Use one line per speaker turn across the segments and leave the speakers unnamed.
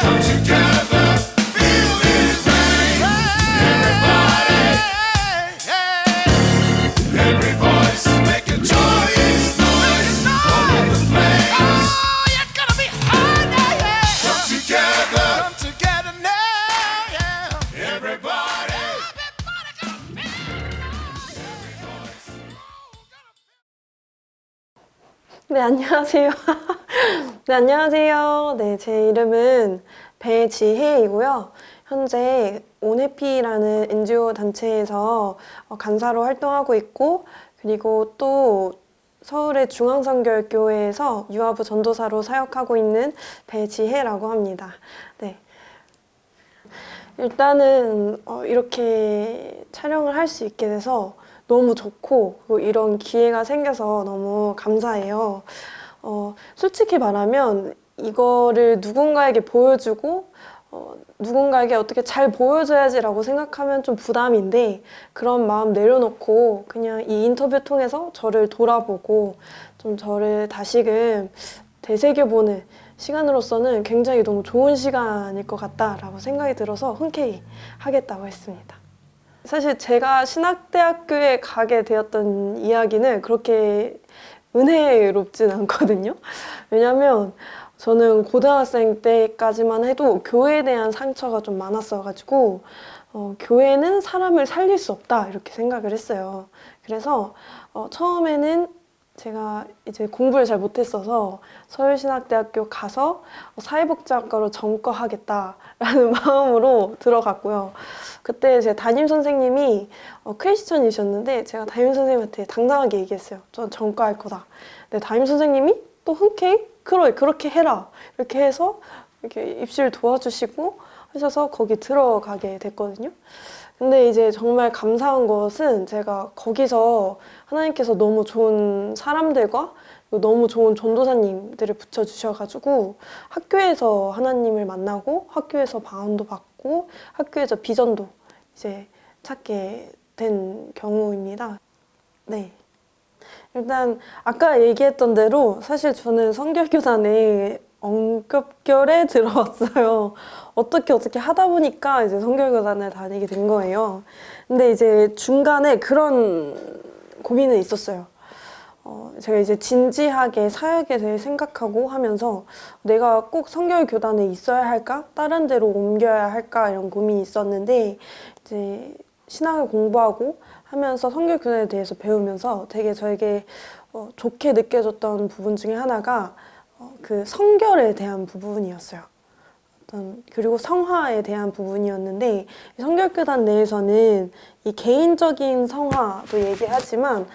Come together, feel this pain. Everybody, every voice make a joyous noise. All over the place.
Oh, you're gonna be hard, yeah.
Come together,
Come together now, yeah.
everybody.
Everybody gonna
네, 안녕하세요. 네, 안녕하세요. 네, 제 이름은 배지혜이고요. 현재 온해피라는 NGO 단체에서 간사로 활동하고 있고, 그리고 또 서울의 중앙성결교회에서 유아부 전도사로 사역하고 있는 배지혜라고 합니다. 네. 일단은 이렇게 촬영을 할 수 있게 돼서 너무 좋고, 그리고 이런 기회가 생겨서 너무 감사해요. 솔직히 말하면 이거를 누군가에게 보여주고 누군가에게 어떻게 잘 보여줘야지라고 생각하면 좀 부담인데, 그런 마음 내려놓고 그냥 이 인터뷰 통해서 저를 돌아보고 좀 저를 다시금 되새겨보는 시간으로서는 굉장히 너무 좋은 시간일 것 같다라고 생각이 들어서 흔쾌히 하겠다고 했습니다. 사실 제가 신학대학교에 가게 되었던 이야기는 그렇게 은혜롭진 않거든요. 왜냐면 저는 고등학생 때까지만 해도 교회에 대한 상처가 좀 많았어가지고 교회는 사람을 살릴 수 없다 이렇게 생각을 했어요. 그래서 처음에는 제가 이제 공부를 잘 못했어서 서울신학대학교 가서 사회복지학과로 전과하겠다라는 마음으로 들어갔고요. 그때 제 담임선생님이 크리스천이셨는데 제가 담임선생님한테 당당하게 얘기했어요. 전 전과할 거다. 근데 담임선생님이 또 흔쾌히 그래, 그렇게 해라. 이렇게 해서 이렇게 입시를 도와주시고 하셔서 거기 들어가게 됐거든요. 근데 이제 정말 감사한 것은 제가 거기서 하나님께서 너무 좋은 사람들과 너무 좋은 전도사님들을 붙여주셔가지고 학교에서 하나님을 만나고 학교에서 방언도 받고 학교에서 비전도 이제 찾게 된 경우입니다. 네. 일단 아까 얘기했던 대로 사실 저는 성결교단에 엉겹결에 들어왔어요. 어떻게 하다 보니까 이제 성결교단을 다니게 된 거예요. 근데 이제 중간에 그런 고민은 있었어요. 제가 이제 진지하게 사역에 대해 생각하고 하면서 내가 꼭 성결교단에 있어야 할까? 다른 데로 옮겨야 할까? 이런 고민이 있었는데 이제 신학을 공부하고 하면서 성결교단에 대해서 배우면서 되게 저에게 좋게 느껴졌던 부분 중에 하나가 그 성결에 대한 부분이었어요. 그리고 성화에 대한 부분이었는데 성결교단 내에서는 이 개인적인 성화도 얘기하지만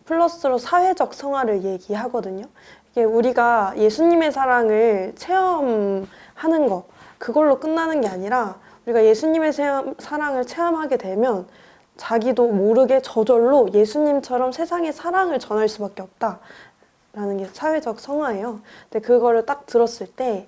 플러스로 사회적 성화를 얘기하거든요. 이게 우리가 예수님의 사랑을 체험하는 거, 그걸로 끝나는 게 아니라 우리가 예수님의 사랑을 체험하게 되면 자기도 모르게 저절로 예수님처럼 세상에 사랑을 전할 수밖에 없다라는 게 사회적 성화예요. 근데 그거를 딱 들었을 때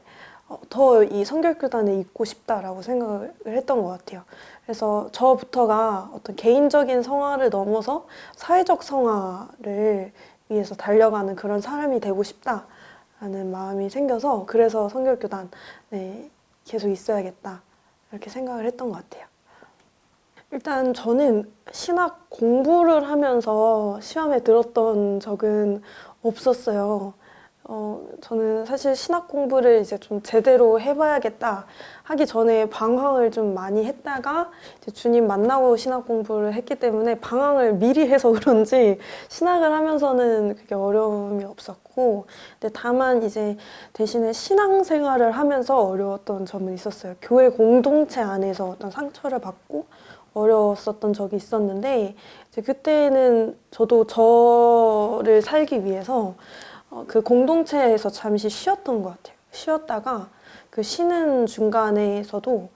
더 이 성결교단에 있고 싶다라고 생각을 했던 것 같아요. 그래서 저부터가 어떤 개인적인 성화를 넘어서 사회적 성화를 위해서 달려가는 그런 사람이 되고 싶다라는 마음이 생겨서 그래서 성결교단에 계속 있어야겠다 이렇게 생각을 했던 것 같아요. 일단 저는 신학 공부를 하면서 시험에 들었던 적은 없었어요. 저는 사실 신학 공부를 이제 좀 제대로 해봐야겠다 하기 전에 방황을 좀 많이 했다가 이제 주님 만나고 신학 공부를 했기 때문에 방황을 미리 해서 그런지 신학을 하면서는 그게 어려움이 없었고, 근데 다만 이제 대신에 신앙생활을 하면서 어려웠던 점은 있었어요. 교회 공동체 안에서 어떤 상처를 받고 어려웠었던 적이 있었는데 이제 그때는 저도 저를 살기 위해서 그 공동체에서 잠시 쉬었던 것 같아요. 쉬었다가 그 쉬는 중간에서도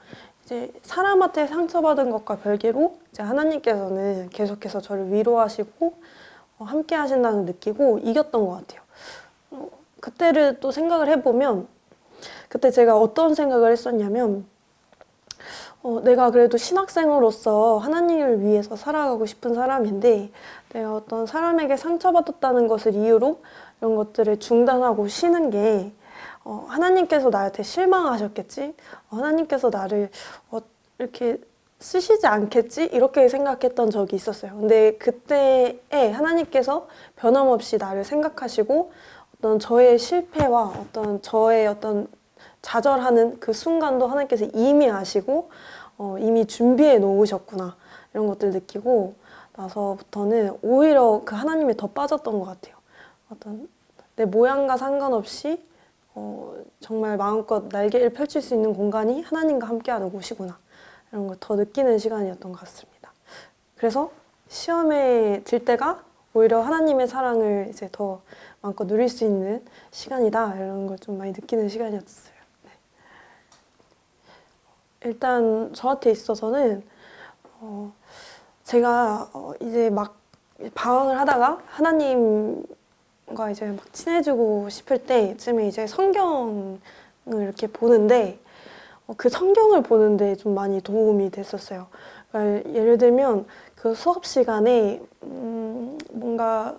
이제 사람한테 상처받은 것과 별개로 이제 하나님께서는 계속해서 저를 위로하시고 함께 하신다는 느끼고 이겼던 것 같아요. 그때를 또 생각을 해보면 그때 제가 어떤 생각을 했었냐면 내가 그래도 신학생으로서 하나님을 위해서 살아가고 싶은 사람인데 내가 어떤 사람에게 상처받았다는 것을 이유로 이런 것들을 중단하고 쉬는 게 하나님께서 나한테 실망하셨겠지? 하나님께서 나를 이렇게 쓰시지 않겠지? 이렇게 생각했던 적이 있었어요. 근데 그때에 하나님께서 변함없이 나를 생각하시고 어떤 저의 실패와 어떤 저의 어떤 좌절하는 그 순간도 하나님께서 이미 아시고 이미 준비해 놓으셨구나 이런 것들 느끼고 나서부터는 오히려 그 하나님에 더 빠졌던 것 같아요. 어떤 내 모양과 상관없이 정말 마음껏 날개를 펼칠 수 있는 공간이 하나님과 함께하는 곳이구나 이런 걸 더 느끼는 시간이었던 것 같습니다. 그래서 시험에 들 때가 오히려 하나님의 사랑을 이제 더 마음껏 누릴 수 있는 시간이다 이런 걸 좀 많이 느끼는 시간이었어요. 네. 일단 저한테 있어서는 제가 이제 막 방황을 하다가 하나님과 이제 막 친해지고 싶을 때쯤에 이제 성경을 이렇게 보는데 그 성경을 보는데 좀 많이 도움이 됐었어요. 그러니까 예를 들면 그 수업 시간에 뭔가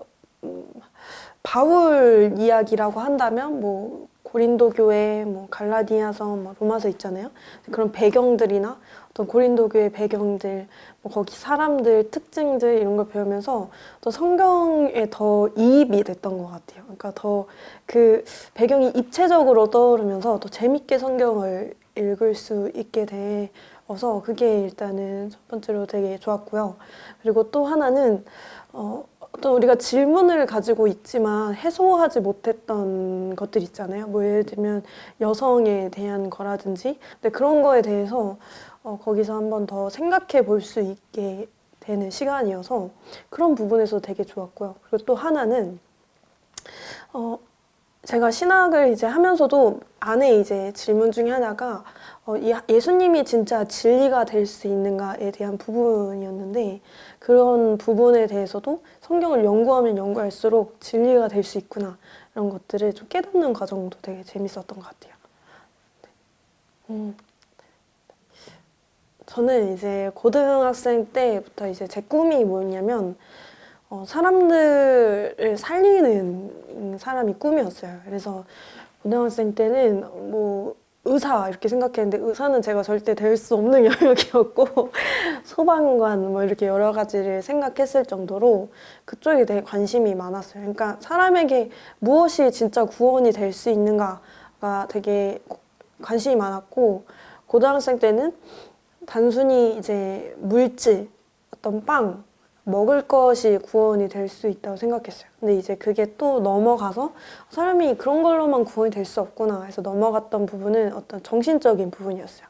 바울 이야기라고 한다면 뭐 고린도 교회, 뭐 갈라디아서, 뭐 로마서 있잖아요. 그런 배경들이나 어떤 고린도 교회 배경들, 뭐 거기 사람들 특징들 이런 걸 배우면서 또 성경에 더 이입이 됐던 것 같아요. 그러니까 더 그 배경이 입체적으로 떠오르면서 더 재밌게 성경을 읽을 수 있게 되어서 그게 일단은 첫 번째로 되게 좋았고요. 그리고 또 하나는 어떤 우리가 질문을 가지고 있지만 해소하지 못했던 것들 있잖아요. 뭐 예를 들면 여성에 대한 거라든지 근데 그런 거에 대해서 거기서 한번 더 생각해 볼 수 있게 되는 시간이어서 그런 부분에서 되게 좋았고요. 그리고 또 하나는 제가 신학을 이제 하면서도 안에 이제 질문 중에 하나가 예수님이 진짜 진리가 될 수 있는가에 대한 부분이었는데 그런 부분에 대해서도 성경을 연구하면 연구할수록 진리가 될 수 있구나 이런 것들을 좀 깨닫는 과정도 되게 재밌었던 것 같아요. 저는 이제 고등학생 때부터 이제 제 꿈이 뭐였냐면 사람들을 살리는 사람이 꿈이었어요. 그래서 고등학생 때는 뭐 의사 이렇게 생각했는데 의사는 제가 절대 될 수 없는 영역이었고 소방관 뭐 이렇게 여러 가지를 생각했을 정도로 그쪽에 대해 관심이 많았어요. 그러니까 사람에게 무엇이 진짜 구원이 될 수 있는가가 되게 관심이 많았고 고등학생 때는 단순히 이제 물질, 어떤 빵, 먹을 것이 구원이 될 수 있다고 생각했어요. 근데 이제 그게 또 넘어가서 사람이 그런 걸로만 구원이 될 수 없구나 해서 넘어갔던 부분은 어떤 정신적인 부분이었어요.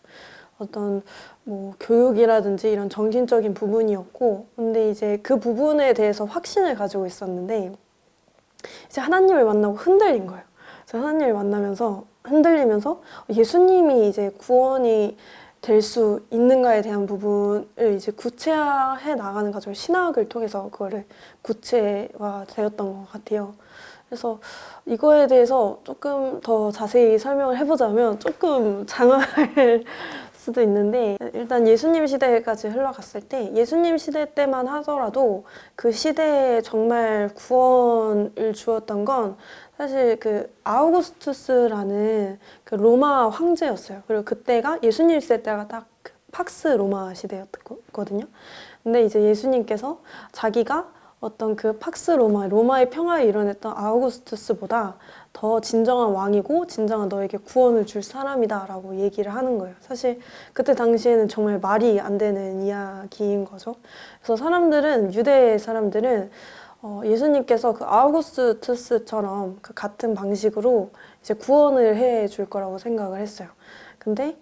어떤 뭐 교육이라든지 이런 정신적인 부분이었고 근데 이제 그 부분에 대해서 확신을 가지고 있었는데 이제 하나님을 만나고 흔들린 거예요. 그래서 하나님을 만나면서 흔들리면서 예수님이 이제 구원이 될 수 있는가에 대한 부분을 이제 구체화해 나가는 과정을 신학을 통해서 그거를 구체화 되었던 것 같아요. 그래서 이거에 대해서 조금 더 자세히 설명을 해보자면 조금 장황할 수도 있는데 일단 예수님 시대까지 흘러갔을 때 예수님 시대 때만 하더라도 그 시대에 정말 구원을 주었던 건 사실 그 아우구스투스라는 그 로마 황제였어요. 그리고 그때가 예수님 시대 때가 딱 그 팍스 로마 시대였거든요. 근데 이제 예수님께서 자기가 어떤 그 팍스 로마의 평화를 이뤄냈던 아우구스투스보다 더 진정한 왕이고 진정한 너에게 구원을 줄 사람이다라고 얘기를 하는 거예요. 사실 그때 당시에는 정말 말이 안 되는 이야기인 거죠. 그래서 유대 사람들은 예수님께서 그 아우구스투스처럼 그 같은 방식으로 이제 구원을 해 줄 거라고 생각을 했어요. 근데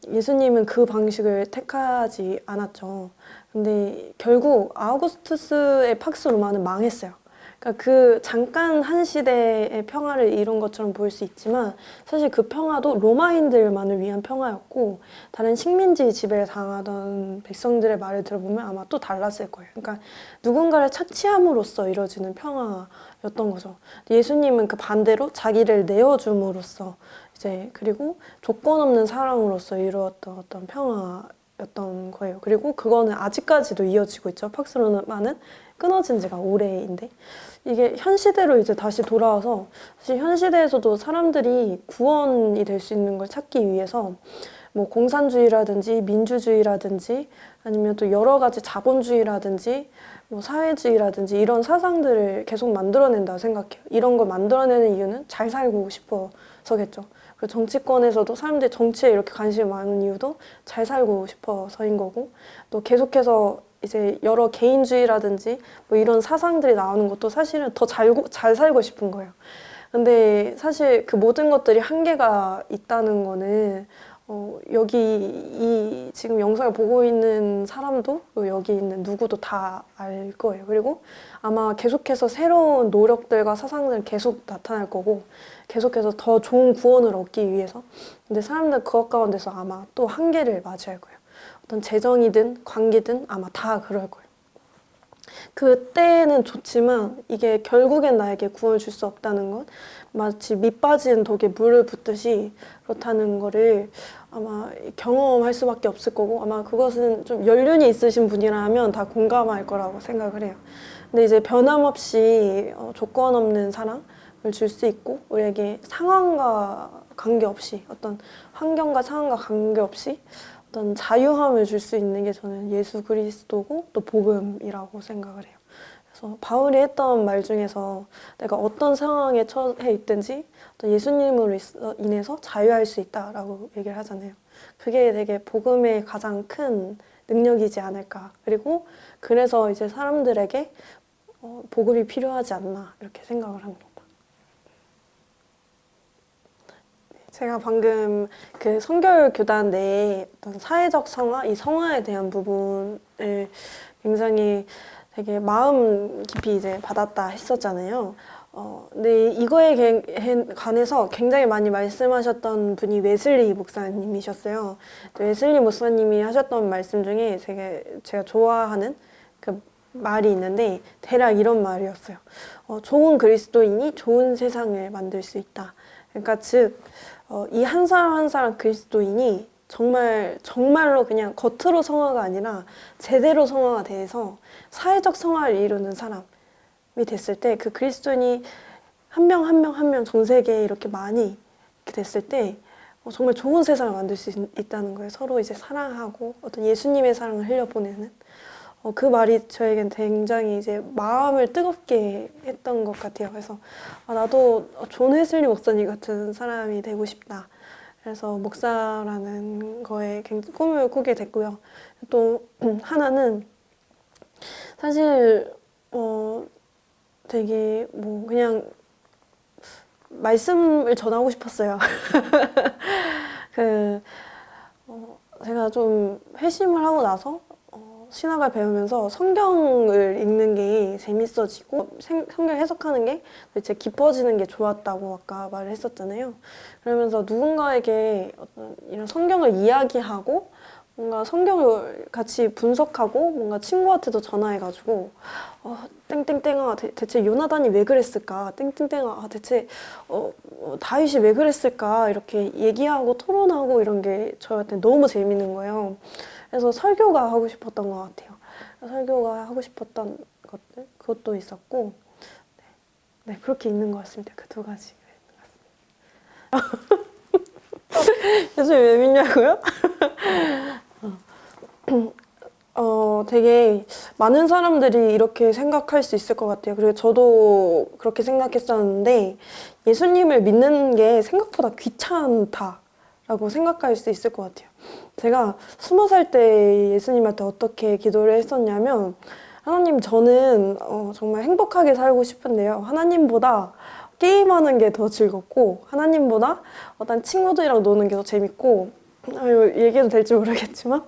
예수님은 그 방식을 택하지 않았죠. 근데 결국 아우구스투스의 팍스 로마는 망했어요. 그러니까 그 잠깐 한 시대의 평화를 이룬 것처럼 보일 수 있지만 사실 그 평화도 로마인들만을 위한 평화였고 다른 식민지 지배를 당하던 백성들의 말을 들어보면 아마 또 달랐을 거예요. 그러니까 누군가를 착취함으로써 이루어지는 평화였던 거죠. 예수님은 그 반대로 자기를 내어줌으로써 이제 그리고 조건 없는 사랑으로써 이루었던 어떤 평화였던 거예요. 그리고 그거는 아직까지도 이어지고 있죠. 팍스 로마는 끊어진 지가 오래인데 이게 현 시대로 이제 다시 돌아와서 사실 현 시대에서도 사람들이 구원이 될 수 있는 걸 찾기 위해서 뭐 공산주의라든지 민주주의라든지 아니면 또 여러 가지 자본주의라든지 뭐 사회주의라든지 이런 사상들을 계속 만들어낸다고 생각해요. 이런 걸 만들어내는 이유는 잘 살고 싶어서겠죠. 그리고 정치권에서도 사람들이 정치에 이렇게 관심이 많은 이유도 잘 살고 싶어서인 거고, 또 계속해서 이제 여러 개인주의라든지 뭐 이런 사상들이 나오는 것도 사실은 더 잘 살고 싶은 거예요. 근데 사실 그 모든 것들이 한계가 있다는 거는 여기 이 지금 영상을 보고 있는 사람도 그리고 여기 있는 누구도 다 알 거예요. 그리고 아마 계속해서 새로운 노력들과 사상들은 계속 나타날 거고 계속해서 더 좋은 구원을 얻기 위해서, 근데 사람들 그것 가운데서 아마 또 한계를 맞이할 거예요. 어떤 재정이든 관계든 아마 다 그럴 거예요. 그때는 좋지만 이게 결국엔 나에게 구원을 줄 수 없다는 건 마치 밑 빠진 독에 물을 붓듯이 그렇다는 거를 아마 경험할 수밖에 없을 거고, 아마 그것은 좀 연륜이 있으신 분이라면 다 공감할 거라고 생각을 해요. 근데 이제 변함없이 조건 없는 사랑을 줄 수 있고, 우리에게 상황과 관계없이 어떤 환경과 상황과 관계없이 어떤 자유함을 줄 수 있는 게 저는 예수 그리스도고 또 복음이라고 생각을 해요. 그래서 바울이 했던 말 중에서 내가 어떤 상황에 처해 있든지 어떤 예수님으로 인해서 자유할 수 있다라고 얘기를 하잖아요. 그게 되게 복음의 가장 큰 능력이지 않을까. 그리고 그래서 이제 사람들에게 복음이 필요하지 않나 이렇게 생각을 합니다. 제가 방금 그 성결 교단 내에 어떤 사회적 성화, 이 성화에 대한 부분을 굉장히 되게 마음 깊이 이제 받았다 했었잖아요. 근데 이거에 관해서 굉장히 많이 말씀하셨던 분이 웨슬리 목사님이셨어요. 웨슬리 목사님이 하셨던 말씀 중에 제가 좋아하는 그 말이 있는데 대략 이런 말이었어요. 좋은 그리스도인이 좋은 세상을 만들 수 있다. 그러니까 즉 이 한 사람 한 사람 그리스도인이 정말로 그냥 겉으로 성화가 아니라 제대로 성화가 돼서 사회적 성화를 이루는 사람이 됐을 때, 그 그리스도인이 한 명 한 명 한 명 전 세계에 이렇게 많이 이렇게 됐을 때 정말 좋은 세상을 만들 수 있다는 거예요. 서로 이제 사랑하고 어떤 예수님의 사랑을 흘려보내는 그 말이 저에겐 굉장히 이제 마음을 뜨겁게 했던 것 같아요. 그래서 나도 존 웨슬리 목사님 같은 사람이 되고 싶다. 그래서 목사라는 거에 굉장히 꿈을 꾸게 됐고요. 또 하나는 사실 되게 뭐 그냥 말씀을 전하고 싶었어요. 제가 좀 회심을 하고 나서 신학을 배우면서 성경을 읽는 게 재밌어지고 성경 해석하는 게 제 깊어지는 게 좋았다고 아까 말을 했었잖아요. 그러면서 누군가에게 어떤 이런 성경을 이야기하고 뭔가 성경을 같이 분석하고 뭔가 친구한테도 전화해가지고 땡땡땡아 대체 요나단이 왜 그랬을까, 땡땡땡아 대체 다윗이 왜 그랬을까, 이렇게 얘기하고 토론하고 이런 게 저한테 너무 재밌는 거예요. 그래서 설교가 하고 싶었던 것 같아요. 설교가 하고 싶었던 것들, 그것도 있었고, 네, 그렇게 있는 것 같습니다. 그 두 가지가 있는 것 같습니다. 예수님 왜 믿냐고요? 되게 많은 사람들이 이렇게 생각할 수 있을 것 같아요. 그리고 저도 그렇게 생각했었는데, 예수님을 믿는 게 생각보다 귀찮다라고 생각할 수 있을 것 같아요. 제가 20살 때 예수님한테 어떻게 기도를 했었냐면, 하나님, 저는 정말 행복하게 살고 싶은데요. 하나님보다 게임하는 게 더 즐겁고, 하나님보다 어떤 친구들이랑 노는 게 더 재밌고, 얘기해도 될지 모르겠지만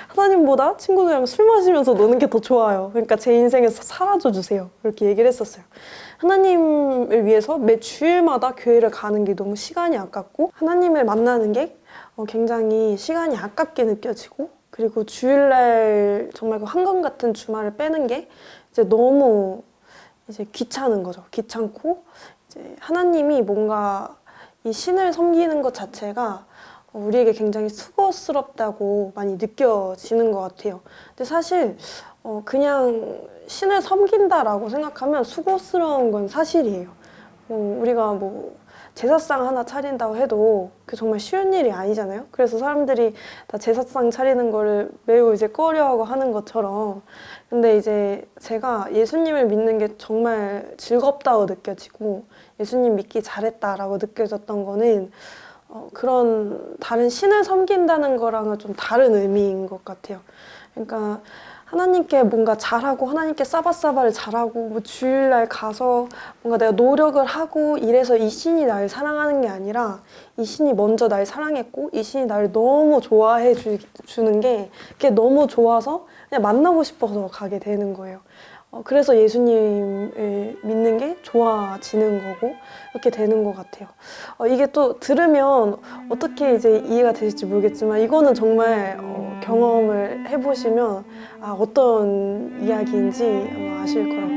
하나님보다 친구들이랑 술 마시면서 노는 게 더 좋아요. 그러니까 제 인생에서 사라져 주세요. 그렇게 얘기를 했었어요. 하나님을 위해서 매 주일마다 교회를 가는 게 너무 시간이 아깝고, 하나님을 만나는 게 굉장히 시간이 아깝게 느껴지고, 그리고 주일날 정말 그 한강 같은 주말을 빼는 게 이제 너무 이제 귀찮은 거죠. 귀찮고, 이제 하나님이 뭔가 이 신을 섬기는 것 자체가 우리에게 굉장히 수고스럽다고 많이 느껴지는 것 같아요. 근데 사실 그냥 신을 섬긴다라고 생각하면 수고스러운 건 사실이에요. 우리가 뭐 제사상 하나 차린다고 해도 그 정말 쉬운 일이 아니잖아요. 그래서 사람들이 다 제사상 차리는 거를 매우 이제 꺼려하고 하는 것처럼. 근데 이제 제가 예수님을 믿는 게 정말 즐겁다고 느껴지고 예수님 믿기 잘했다라고 느껴졌던 거는 그런 다른 신을 섬긴다는 거랑은 좀 다른 의미인 것 같아요. 그러니까 하나님께 뭔가 잘하고 하나님께 사바사바를 잘하고 뭐 주일날 가서 뭔가 내가 노력을 하고 이래서 이 신이 날 사랑하는 게 아니라 이 신이 먼저 날 사랑했고 이 신이 나를 너무 좋아해 주는 게 그게 너무 좋아서 그냥 만나고 싶어서 가게 되는 거예요. 그래서 예수님을 믿는 게 좋아지는 거고 이렇게 되는 것 같아요. 이게 또 들으면 어떻게 이제 이해가 되실지 모르겠지만 이거는 정말 경험을 해보시면 어떤 이야기인지 아마 아실 거라고